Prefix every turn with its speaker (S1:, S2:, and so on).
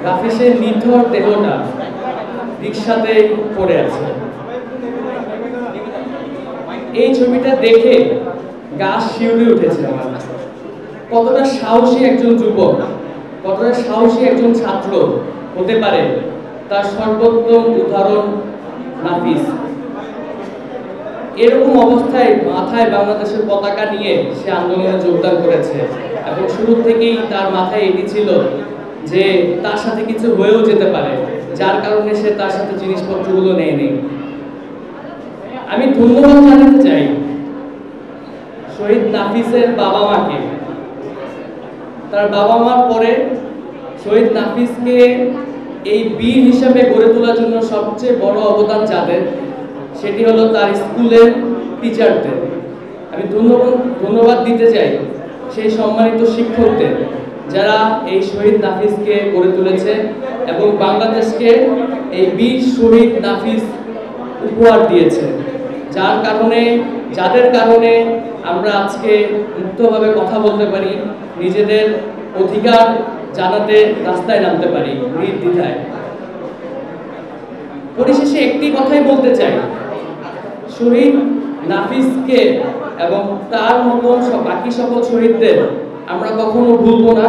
S1: রাফিসের নিথর দেহটা রিকশাতে পড়ে আছে। এই ছবিটা দেখে গা শিউরে উঠেছে আমার। কতটা সাহসী একজন যুবক, কতটা সাহসী একজন ছাত্র হতে পারে, তার সর্বোত্তম উদাহরণ নাফিস। এরকম অবস্থায় মাথায় বাংলাদেশের পতাকা নিয়ে সে আন্দোলনে যোগদান করেছে এবং শুরু থেকেই তার মাথায় এটি ছিল যে তার সাথে কিছু হয়েও যেতে পারে, যার কারণে সে তার সাথে জিনিসপত্রগুলো নেয়নি। আমি ধন্যবাদ জানাতে চাই শহীদ নাফিসের বাবা মাকে। তার বাবা মার পরে শহীদ নাফিসকে এই বীর হিসাবে গড়ে তোলার জন্য সবচেয়ে বড় অবদান যাদের, সেটি হলো তার স্কুলের টিচারদের। আমি ধন্যবাদ দিতে চাই সেই সম্মানিত শিক্ষকদের যারা এই শহীদ নাফিসকে গড়ে তুলেছে এবং বাংলাদেশকে এই বীর শহীদ নাফিস উপহার দিয়েছে, যাদের কারণে আমরা আজকে মুক্তভাবে কথা বলতে পারি, নিজেদের অধিকার জানাতে রাস্তায় নামতে পারি নির্দ্বিধায়। পরিশেষে একটি কথাই বলতে চাই, শহীদ নাফিসকে এবং তার মতন বাকি সকল শহীদদের আমরা কখনো ভুলবো না।